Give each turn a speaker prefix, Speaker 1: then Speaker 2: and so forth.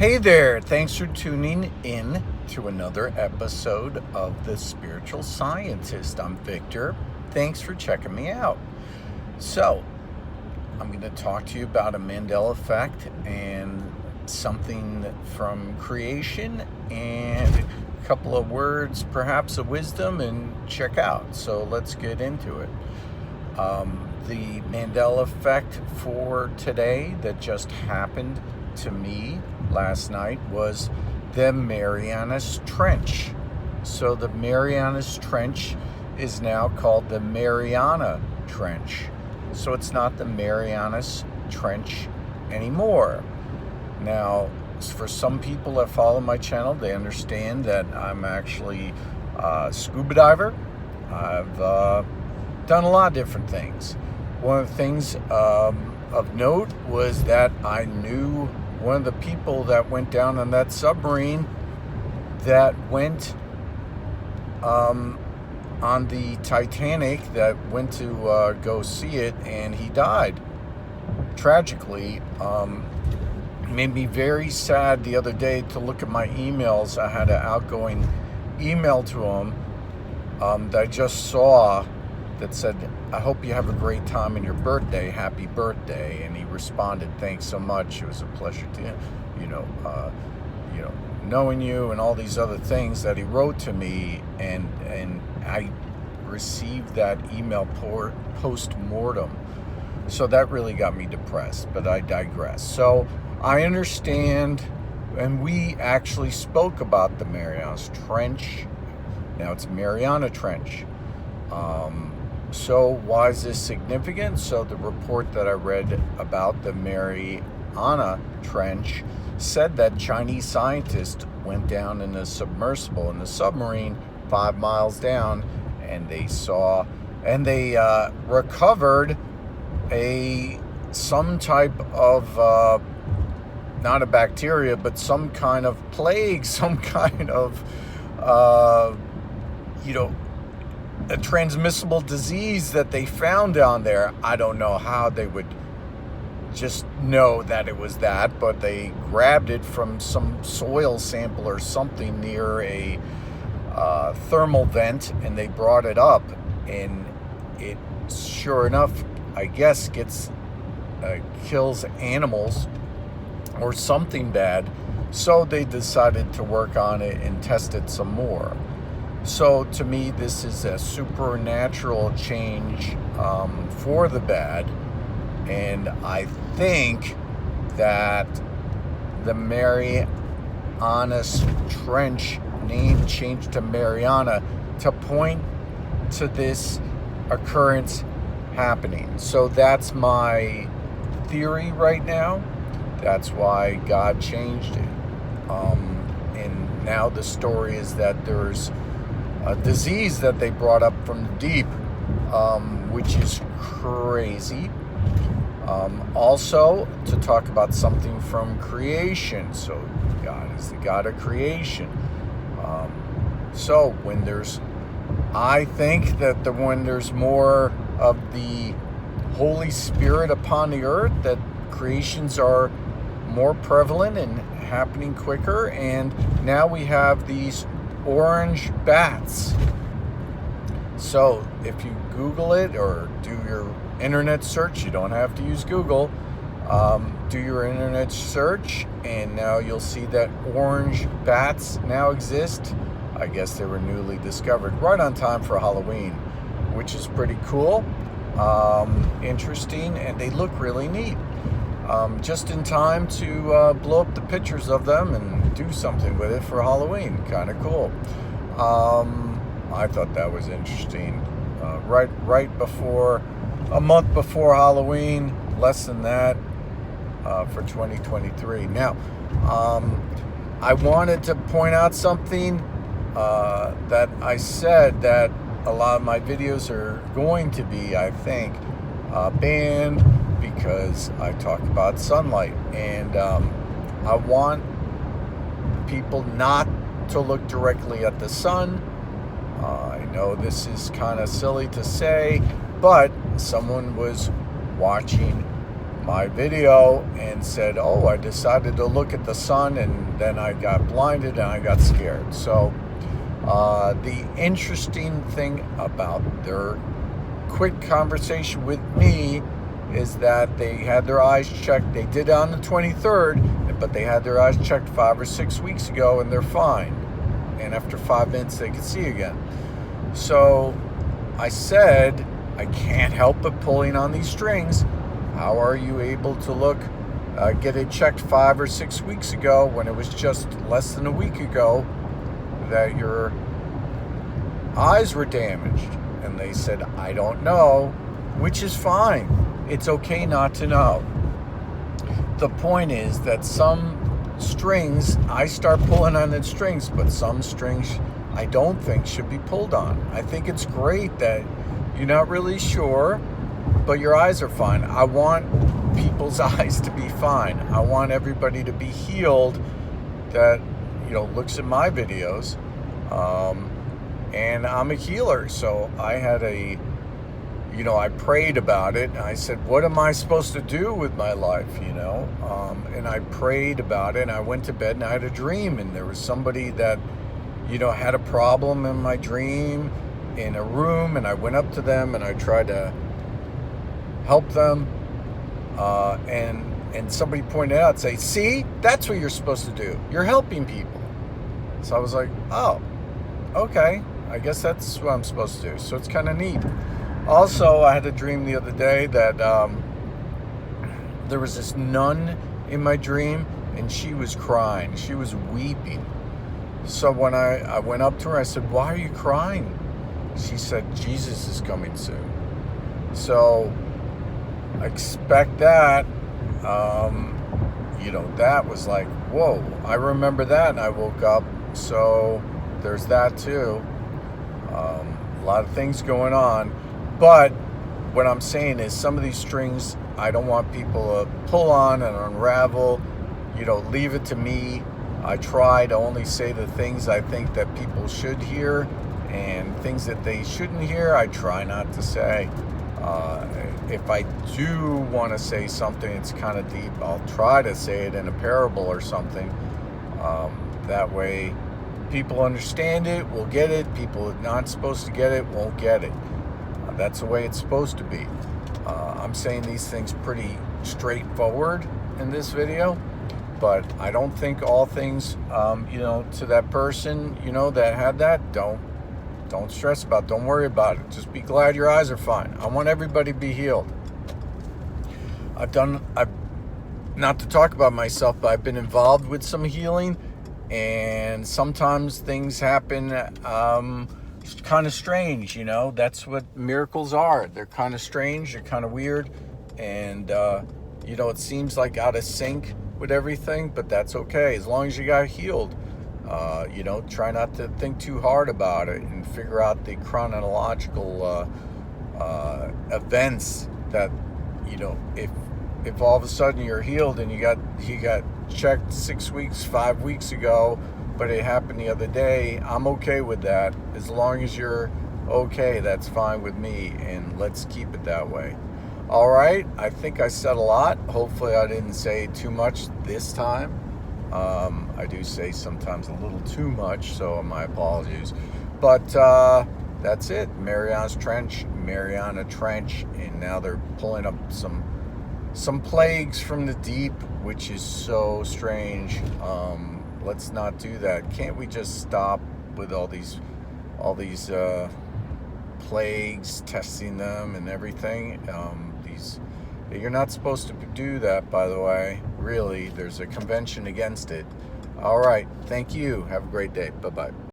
Speaker 1: Hey there, thanks for tuning in to another episode of The Spiritual Scientist. I'm Victor. Thanks for checking me out. So, I'm going to talk to you about a Mandela effect and something from creation and a couple of words, perhaps of wisdom, and check out. So, let's get into it. The Mandela effect for today that just happened to me last night was the Marianas Trench. So the Marianas Trench is now called the Mariana Trench. So it's not the Marianas Trench anymore. Now, for some people that follow my channel, they understand that I'm actually a scuba diver. I've done a lot of different things. One of the things of note was that I knew one of the people that went down on that submarine that went on the Titanic, that went to go see it, and he died tragically. It made me very sad the other day to look at my emails. I had an outgoing email to him that I just saw that said, "I hope you have a great time on your birthday. Happy birthday." And he responded, "Thanks so much. It was a pleasure to, knowing you," and all these other things that he wrote to me. And I received that email post-mortem. So that really got me depressed, but I digress. So I understand, and we actually spoke about the Marianas Trench. Now it's Mariana Trench. So why is this significant? So the report that I read about the Mariana Trench said that Chinese scientists went down in a submersible, in a submarine 5 miles down, and they recovered some type of not a bacteria, but some kind of plague, some kind of a transmissible disease that they found down there. I don't know how they would just know that it was that, but they grabbed it from some soil sample or something near a thermal vent, and they brought it up, and it, sure enough, I guess kills animals or something bad. So they decided to work on it and test it some more. So to me, this is a supernatural change for the bad. And I think that the Marianas Trench name changed to Mariana to point to this occurrence happening. So that's my theory right now. That's why God changed it. And now the story is that there's a disease that they brought up from the deep, which is crazy. Also, to talk about something from creation. So God is the God of creation. So I think that when there's more of the Holy Spirit upon the earth, that creations are more prevalent and happening quicker. And now we have these orange bats. So if you Google it or do your internet search, you don't have to use Google, do your internet search, and now you'll see that orange bats now exist. I guess they were newly discovered right on time for Halloween, which is pretty cool, interesting, and they look really neat. Just in time to blow up the pictures of them and do something with it for Halloween. Kind of cool. I thought that was interesting. Right before, a month before Halloween, less than that, for 2023. Now, I wanted to point out something that I said, that a lot of my videos are going to be, I think, banned, because I talk about sunlight, and I want people not to look directly at the sun. I know this is kind of silly to say, but someone was watching my video and said, oh, I decided to look at the sun and then I got blinded and I got scared. So the interesting thing about their quick conversation with me is that they had their eyes checked. They did it on the 23rd, but they had their eyes checked 5 or 6 weeks ago and they're fine. And after 5 minutes, they could see again. So I said, I can't help but pulling on these strings. How are you able to get it checked 5 or 6 weeks ago when it was just less than a week ago that your eyes were damaged? And they said, I don't know, which is fine. It's okay not to know. The point is that some strings, I start pulling on the strings, but some strings I don't think should be pulled on. I think it's great that you're not really sure, but your eyes are fine. I want people's eyes to be fine. I want everybody to be healed that, looks at my videos. And I'm a healer, so I had I prayed about it. And I said, what am I supposed to do with my life, And I prayed about it, and I went to bed, and I had a dream, and there was somebody that, had a problem in my dream in a room, and I went up to them, and I tried to help them, and somebody pointed out, say, see, that's what you're supposed to do. You're helping people. So I was like, oh, okay, I guess that's what I'm supposed to do. So it's kind of neat. Also, I had a dream the other day that there was this nun in my dream, and she was crying. She was weeping. So when I went up to her, I said, why are you crying? She said, Jesus is coming soon. So I expect that. That was like, whoa, I remember that, and I woke up. So there's that too. A lot of things going on. But what I'm saying is some of these strings, I don't want people to pull on and unravel. Leave it to me. I try to only say the things I think that people should hear, and things that they shouldn't hear, I try not to say. If I do want to say something, it's kind of deep, I'll try to say it in a parable or something. That way people understand it, will get it. People not supposed to get it won't get it. That's the way it's supposed to be. I'm saying these things pretty straightforward in this video, but I don't think all things, to that person, that had that, don't stress about it. Don't worry about it. Just be glad your eyes are fine. I want everybody to be healed. I've not to talk about myself, but I've been involved with some healing, and sometimes things happen kind of strange, That's what miracles are. They're kind of strange, they're kind of weird, and it seems like out of sync with everything, but that's okay as long as you got healed. Try not to think too hard about it and figure out the chronological events that, if all of a sudden you're healed and you got checked 6 weeks, 5 weeks ago, but it happened the other day, I'm okay with that. As long as you're okay, that's fine with me, and let's keep it that way. All right, I think I said a lot. Hopefully I didn't say too much this time. I do say sometimes a little too much, so my apologies. But that's it. Mariana Trench, and now they're pulling up some plagues from the deep, which is so strange. Let's not do that. Can't we just stop with all these plagues, testing them and everything? You're not supposed to do that, by the way. Really, there's a convention against it. All right, thank you. Have a great day. Bye-bye.